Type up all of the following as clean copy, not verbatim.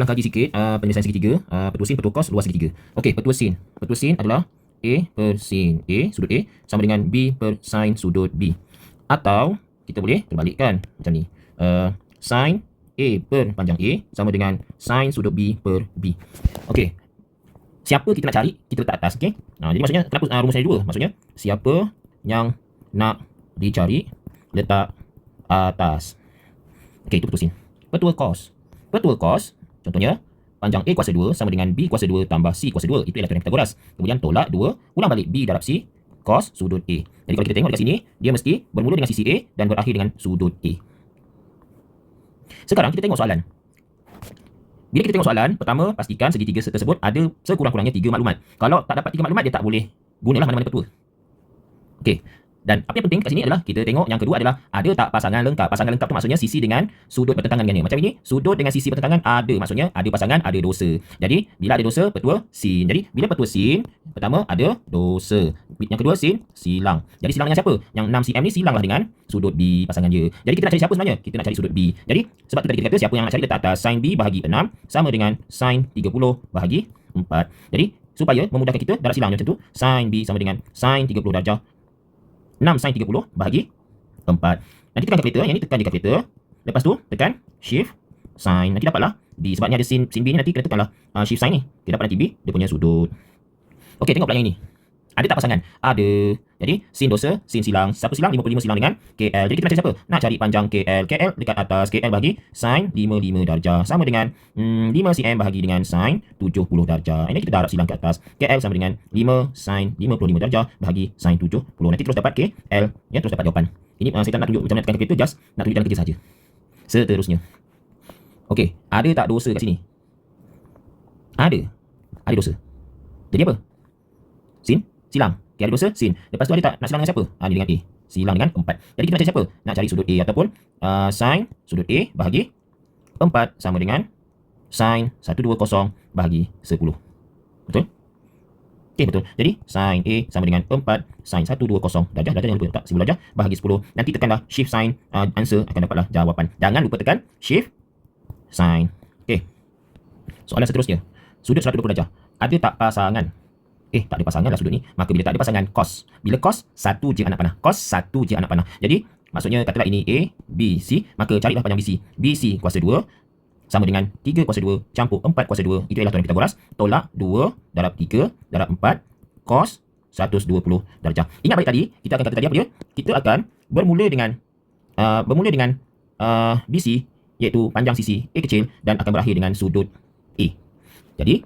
ulang kaji sikit penyelesaian segitiga, petua sin, petua cos, luas segitiga. Okey, petua sin. Petua sin adalah A per sin A, sudut A, sama dengan B per sin sudut B. Atau, kita boleh terbalikkan macam ni. Sin A per panjang A sama dengan sin sudut B per B. Okey, siapa kita nak cari, kita letak atas. Okey. Jadi maksudnya, kenapa rumus ada dua? Maksudnya, siapa yang nak dicari, letak atas. Okey, itu petua sin. Petua cos. Petua cos, contohnya, panjang A kuasa 2 sama dengan B kuasa 2 tambah C kuasa 2. Itu ialah teorem Pythagoras. Kemudian tolak 2, ulang balik B darab C, cos sudut A. Jadi kalau kita tengok dekat sini, dia mesti bermula dengan sisi A dan berakhir dengan sudut A. Sekarang kita tengok soalan. Bila kita tengok soalan, pertama pastikan segitiga tersebut ada sekurang-kurangnya 3 maklumat. Kalau tak dapat 3 maklumat, dia tak boleh gunalah mana-mana petua. Okey. Dan apa yang penting kat sini adalah kita tengok yang kedua adalah ada tak pasangan lengkap. Pasangan lengkap tu maksudnya sisi dengan sudut bertentangan dengannya. Macam ini, sudut dengan sisi bertentangan ada. Maksudnya ada pasangan, ada dosa. Jadi, bila ada dosa, petua sin. Jadi, bila petua sin, pertama ada dosa. Yang kedua sin, silang. Jadi, silang dengan siapa? Yang 6 cm ni silanglah dengan sudut B pasangan dia. Jadi, kita nak cari siapa sebenarnya? Kita nak cari sudut B. Jadi, sebab tu tadi kita kata siapa yang nak cari letak atas sin B bahagi 6 sama dengan sin 30 bahagi 4. Jadi, supaya memudahkan kita, darab silang macam tu. Sin B sama dengan sin 30 darjah 6 sin 30 bahagi 4. Nanti tekan kalkulator, yang ni tekan je kalkulator. Lepas tu tekan shift sin. Nanti dapatlah B. Sebab ni ada sin B ni, nanti kena tekanlah shift sin ni. Kita dapat nanti B, dia punya sudut. Okey, tengok pula yang ini. Ada tak pasangan? Ada. Jadi sin dosa, sin silang. Siapa silang? 55 silang dengan KL. Jadi kita nak cari siapa? Nak cari panjang KL. KL dekat atas. KL bahagi sin 55 darjah. Sama dengan 5 cm bahagi dengan sin 70 darjah. Ini kita darab silang ke atas. KL sama dengan 5 sin 55 darjah bahagi sin 70. Nanti terus dapat KL. Ya, terus dapat jawapan. Ini saya tak nak tunjuk macam mana tekan kalkulator. Just nak tunjuk jalan kerja saja. Seterusnya. Okey, ada tak dosa kat sini? Ada. Ada dosa. Jadi apa? Sin, silang. Okay, ada dosa, sin. Lepas tu ada tak nak silang dengan siapa? Ni dengan A. Silang dengan 4. Jadi kita nak cari siapa? Nak cari sudut A ataupun sin sudut A bahagi 4 sama dengan sin 120 bahagi 10. Betul? Okey, betul. Jadi sin A sama dengan 4 sin 120 darjah. Darjah jangan lupa letak 10 darjah bahagi 10. Nanti tekanlah shift sin, answer akan dapatlah jawapan. Jangan lupa tekan shift sin. Okey. Soalan seterusnya. Sudut 120 darjah. Ada tak pasangan? Tak ada pasangan lah sudut ni. Maka bila tak ada pasangan, cos. Bila cos, 1 je anak panah. Cos, 1 je anak panah. Jadi, maksudnya katalah ini A, B, C. Maka carilah panjang BC. BC kuasa 2 sama dengan 3 kuasa 2 campur 4 kuasa 2. Itu ialah teorem Pythagoras. Tolak 2 darab 3 darab 4 cos 120 darjah. Ingat balik tadi, kita akan kata tadi apa dia? Kita akan bermula dengan BC, iaitu panjang sisi A kecil dan akan berakhir dengan sudut A. Jadi,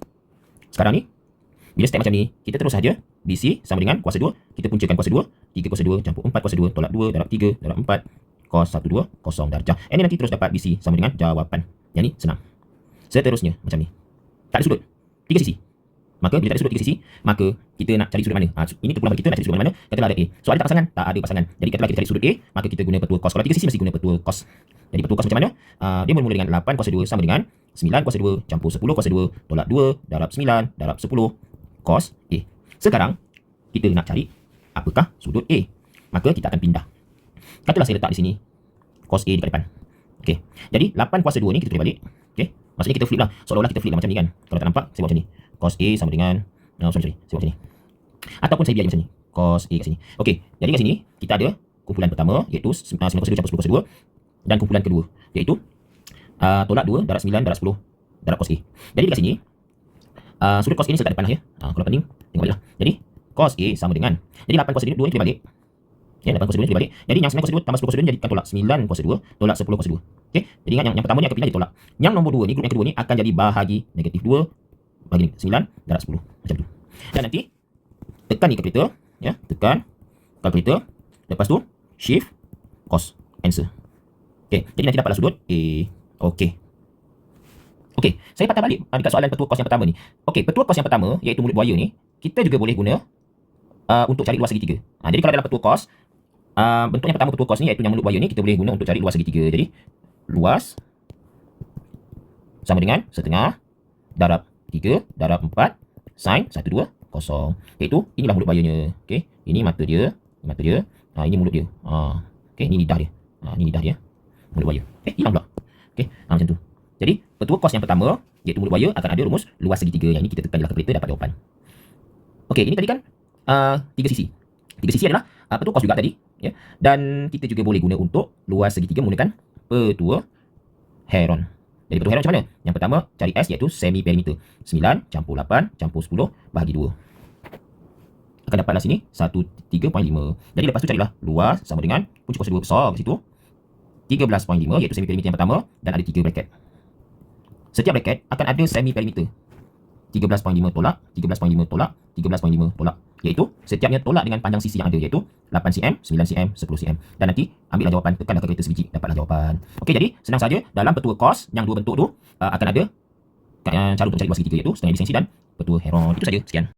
sekarang ni, bila step macam ni, kita terus saja BC sama dengan kuasa 2. Kita puncakan kuasa 2. 3 kuasa 2 campur 4 kuasa 2. Tolak 2 darab 3 darab 4. Cos 120 darjah. Ini nanti terus dapat BC sama dengan jawapan. Yang ni senang. Seterusnya, macam ni. Tak ada sudut. 3 sisi. Maka bila tak ada sudut 3 sisi, maka kita nak cari sudut mana? Ini terpulang bagi kita nak cari sudut mana? Katalah ada A. So ada tak pasangan? Tak ada pasangan. Jadi katalah kita cari sudut A, maka kita guna petua cos. Kalau 3 sisi mesti guna petua cos. Jadi petua cos macam mana? Dia bermula dengan 8 kuasa 2 sama dengan 9 kuasa 2 campur 10 kuasa 2 tolak 2 darab 9 darab 10 cos A. Sekarang, kita nak cari apakah sudut A. Maka kita akan pindah. Katalah saya letak di sini cos A dekat depan. Okey. Jadi 8 kuasa 2 ni kita tulis balik. Okey. Maksudnya kita flip lah. Seolah-olah kita flip lah macam ni kan. Kalau tak nampak, saya buat macam ni. Cos A sama dengan sorry. Saya buat macam ni. Ataupun saya biar macam ni. Cos A kat sini. Okey. Jadi kat sini kita ada kumpulan pertama iaitu 9 kuasa 2 campur 10 kuasa 2 dan kumpulan kedua iaitu tolak 2 darab 9 darab 10 darab cos A. Jadi dekat sini sudut cos A ni saya letak depan lah ya. Kalau pening, tengok balik lah. Jadi, cos A sama dengan. Jadi, 8 kuasa 2 ni kita balik. Okay, 8 kuasa 2 ni kita balik. Jadi, yang 9 kuasa 2 tambah 10 kuasa 2 ni jadikan tolak 9 kuasa 2 tolak 10 kuasa 2. Okay, jadi ingat yang pertama ni akan pindah jadi tolak. Yang nombor 2 ni, grup yang kedua ni akan jadi bahagi negatif 2 bahagi 9 darab 10. Macam tu. Dan nanti, tekan ni kalkulator. Ya, tekan kalkulator. Lepas tu, shift cos. Answer. Okay, jadi nanti dapatlah sudut A. Okay. Okey, saya patah balik dekat soalan petua cos yang pertama ni. Okey, petua cos yang pertama iaitu mulut buaya ni, kita juga boleh guna untuk cari luas segitiga. Jadi kalau dalam petua cos, bentuk yang pertama petua cos ni iaitu yang mulut buaya ni kita boleh guna untuk cari luas segitiga. Jadi luas sama dengan setengah darab 3 darab 4 sin 120. Iaitu inilah mulut buayanya. Okey, ini mata dia, ini mulut dia. Okey, ini lidah dia. Ini lidah dia. Mulut buaya. Hilang pula. Okey, macam tu. Jadi, petua cos yang pertama, iaitu mulut buaya, akan ada rumus luas segitiga. Yang ini kita tekan je lah kalkulator, dapat jawapan. Okey, ini tadi kan 3 sisi. 3 sisi adalah petua kos juga tadi, ya. Dan kita juga boleh guna untuk luas segitiga menggunakan petua Heron. Jadi petua Heron macam mana? Yang pertama, cari S iaitu semi perimeter. 9 campur 8 campur 10 bahagi 2. Akan dapatlah sini 13.5. Jadi lepas tu carilah luas sama dengan punca kuasa 2 besar kat situ. 13.5 iaitu semi perimeter yang pertama dan ada 3 bracket. Setiap bracket akan ada semi perimeter. 13.5 tolak, 13.5 tolak, 13.5 tolak. Iaitu setiapnya tolak dengan panjang sisi yang ada, iaitu 8 cm, 9 cm, 10 cm. Dan nanti ambillah jawapan, tekanlah kalkulator sebiji, dapatlah jawapan. Okey, jadi senang saja dalam petua cos yang dua bentuk tu akan ada cara untuk mencari luas segitiga, iaitu setengah efisiensi dan petua Heron. Itu saja. Sekian.